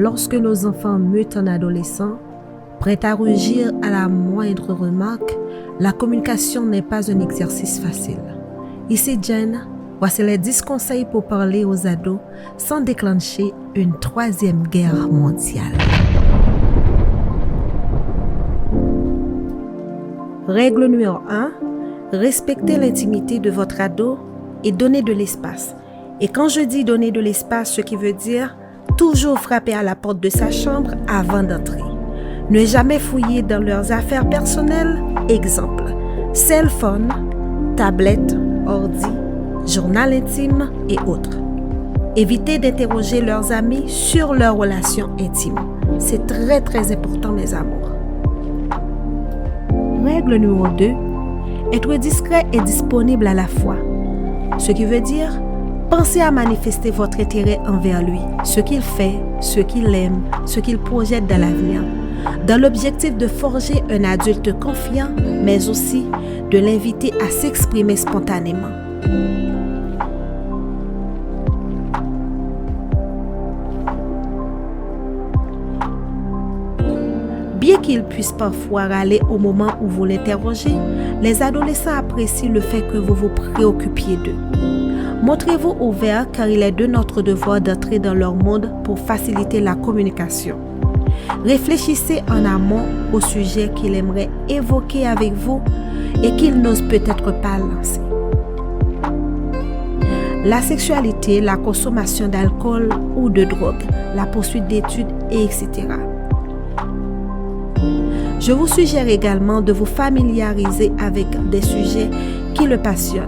Lorsque nos enfants mutent en adolescents, prêts à rugir à la moindre remarque, la communication n'est pas un exercice facile. Ici Jen, voici les 10 conseils pour parler aux ados sans déclencher une 3e guerre mondiale. Règle numéro 1, respectez l'intimité de votre ado et donnez de l'espace. Et quand je dis donner de l'espace, ce qui veut dire toujours frapper à la porte de sa chambre avant d'entrer. Ne jamais fouiller dans leurs affaires personnelles. Exemple, cell phone, tablette, ordi, journal intime et autres. Évitez d'interroger leurs amis sur leurs relations intimes. C'est très très important, mes amours. Règle numéro 2, être discret et disponible à la fois. Ce qui veut dire, pensez à manifester votre intérêt envers lui, ce qu'il fait, ce qu'il aime, ce qu'il projette dans l'avenir, dans l'objectif de forger un adulte confiant, mais aussi de l'inviter à s'exprimer spontanément. Bien qu'ils puissent parfois râler au moment où vous l'interrogez, les adolescents apprécient le fait que vous vous préoccupiez d'eux. Montrez-vous ouvert car il est de notre devoir d'entrer dans leur monde pour faciliter la communication. Réfléchissez en amont au sujet qu'il aimerait évoquer avec vous et qu'il n'ose peut-être pas lancer. La sexualité, la consommation d'alcool ou de drogue, la poursuite d'études, etc. Je vous suggère également de vous familiariser avec des sujets qui le passionnent.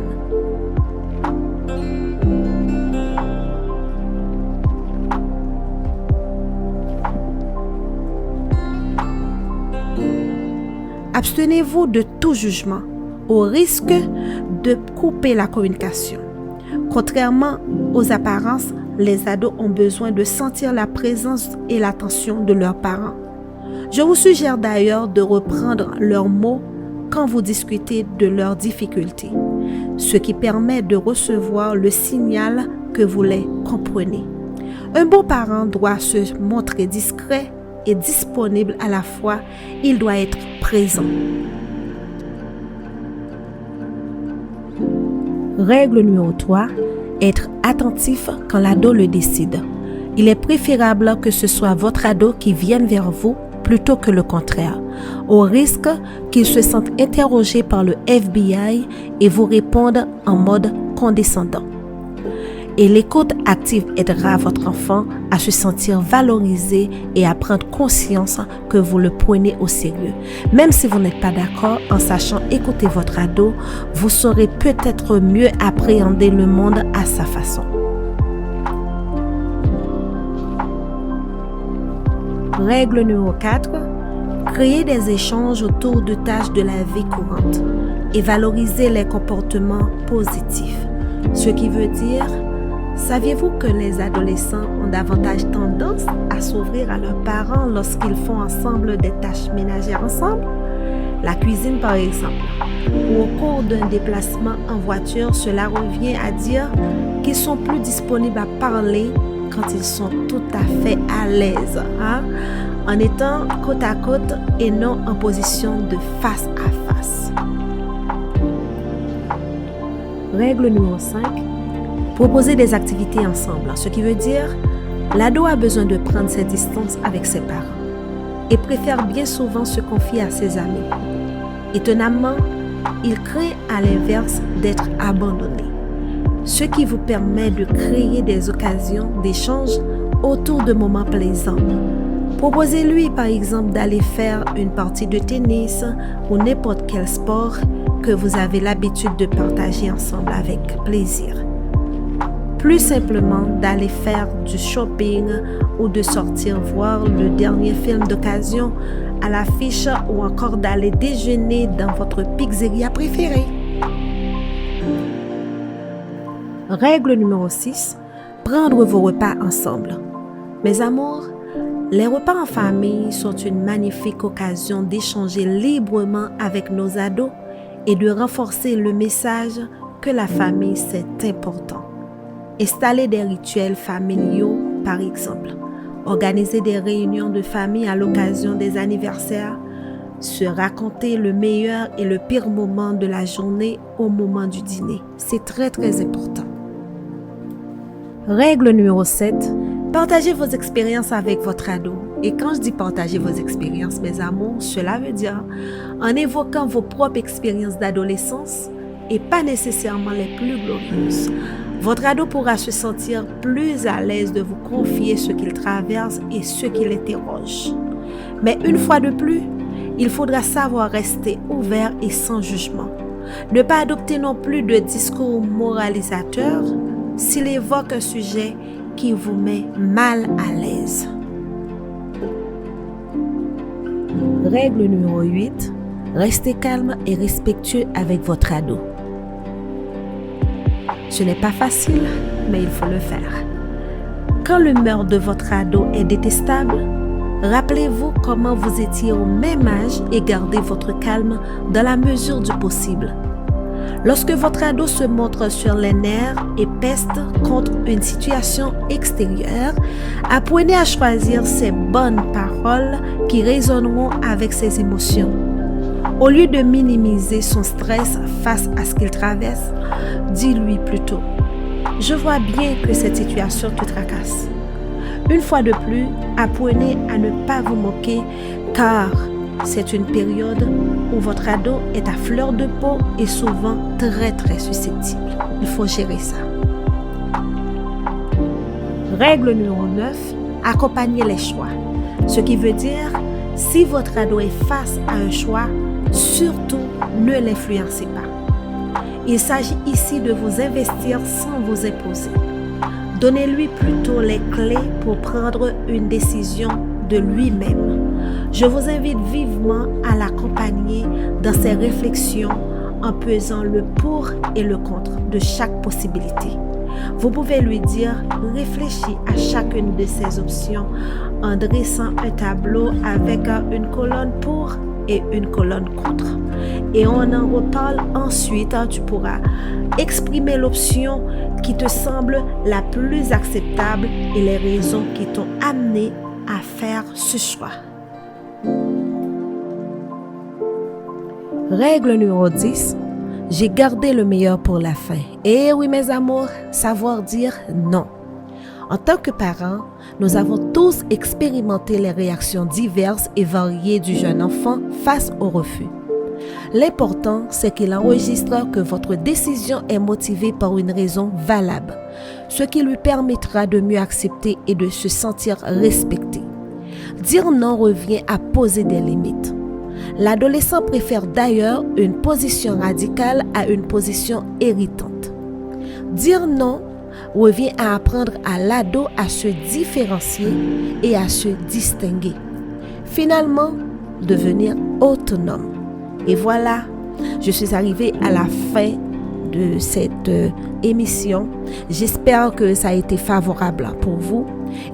Abstenez-vous de tout jugement, au risque de couper la communication. Contrairement aux apparences, les ados ont besoin de sentir la présence et l'attention de leurs parents. Je vous suggère d'ailleurs de reprendre leurs mots quand vous discutez de leurs difficultés, ce qui permet de recevoir le signal que vous les comprenez. Un bon parent doit se montrer discret et disponible à la fois, il doit être présent. Règle numéro 3, être attentif quand l'ado le décide. Il est préférable que ce soit votre ado qui vienne vers vous plutôt que le contraire, au risque qu'il se sente interrogé par le FBI et vous réponde en mode condescendant. Et l'écoute active aidera votre enfant à se sentir valorisé et à prendre conscience que vous le prenez au sérieux. Même si vous n'êtes pas d'accord, en sachant écouter votre ado, vous saurez peut-être mieux appréhender le monde à sa façon. Règle numéro 4, créer des échanges autour de tâches de la vie courante et valoriser les comportements positifs. Ce qui veut dire, saviez-vous que les adolescents ont davantage tendance à s'ouvrir à leurs parents lorsqu'ils font ensemble des tâches ménagères ensemble? La cuisine par exemple, ou au cours d'un déplacement en voiture, cela revient à dire qu'ils sont plus disponibles à parler quand ils sont tout à fait à l'aise, en étant côte à côte et non en position de face à face. Règle numéro 5, proposer des activités ensemble, ce qui veut dire l'ado a besoin de prendre ses distances avec ses parents et préfère bien souvent se confier à ses amis. Étonnamment, il craint à l'inverse d'être abandonné, ce qui vous permet de créer des occasions d'échange autour de moments plaisants. Proposez-lui par exemple d'aller faire une partie de tennis ou n'importe quel sport que vous avez l'habitude de partager ensemble avec plaisir. Plus simplement d'aller faire du shopping ou de sortir voir le dernier film d'occasion à l'affiche ou encore d'aller déjeuner dans votre pizzeria préférée. Règle numéro 6, prendre vos repas ensemble. Mes amours, les repas en famille sont une magnifique occasion d'échanger librement avec nos ados et de renforcer le message que la famille c'est important. Installer des rituels familiaux, par exemple, organiser des réunions de famille à l'occasion des anniversaires, se raconter le meilleur et le pire moment de la journée au moment du dîner. C'est très très important. Règle numéro 7. Partagez vos expériences avec votre ado. Et quand je dis partager vos expériences, mes amours, cela veut dire en évoquant vos propres expériences d'adolescence et pas nécessairement les plus glorieuses. Votre ado pourra se sentir plus à l'aise de vous confier ce qu'il traverse et ce qui l'interroge. Mais une fois de plus, il faudra savoir rester ouvert et sans jugement. Ne pas adopter non plus de discours moralisateurs s'il évoque un sujet qui vous met mal à l'aise. Règle numéro 8. Restez calme et respectueux avec votre ado. Ce n'est pas facile, mais il faut le faire. Quand l'humeur de votre ado est détestable, rappelez-vous comment vous étiez au même âge et gardez votre calme dans la mesure du possible. Lorsque votre ado se montre sur les nerfs et peste contre une situation extérieure, apprenez à choisir ces bonnes paroles qui résonneront avec ses émotions. Au lieu de minimiser son stress face à ce qu'il traverse, dis-lui plutôt « Je vois bien que cette situation te tracasse ». Une fois de plus, apprenez à ne pas vous moquer car c'est une période où votre ado est à fleur de peau et souvent très très susceptible. Il faut gérer ça. Règle numéro 9, accompagnez les choix. Ce qui veut dire, si votre ado est face à un choix, surtout ne l'influencez pas. Il s'agit ici de vous investir sans vous imposer. Donnez-lui plutôt les clés pour prendre une décision de lui-même. Je vous invite vivement à l'accompagner dans ses réflexions en pesant le pour et le contre de chaque possibilité. Vous pouvez lui dire « Réfléchis à chacune de ces options en dressant un tableau avec une colonne pour et une colonne contre. » Et on en reparle ensuite. Tu pourras exprimer l'option qui te semble la plus acceptable et les raisons qui t'ont amené à faire ce choix. Règle numéro 10. J'ai gardé le meilleur pour la fin. Et oui, mes amours, savoir dire non. En tant que parents, nous avons tous expérimenté les réactions diverses et variées du jeune enfant face au refus. L'important, c'est qu'il enregistre que votre décision est motivée par une raison valable, ce qui lui permettra de mieux accepter et de se sentir respecté. Dire non revient à poser des limites. L'adolescent préfère d'ailleurs une position radicale à une position irritante. Dire non revient à apprendre à l'ado à se différencier et à se distinguer. Finalement, devenir autonome. Et voilà, je suis arrivée à la fin de cette émission. J'espère que ça a été favorable pour vous.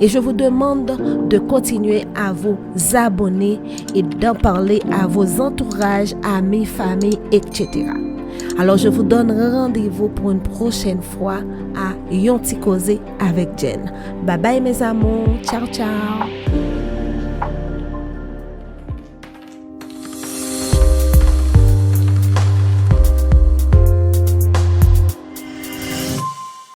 Et je vous demande de continuer à vous abonner et d'en parler à vos entourages, amis, familles, etc. Alors, je vous donne rendez-vous pour une prochaine fois à Yonti Causer avec Jen. Bye bye mes amours. Ciao, ciao.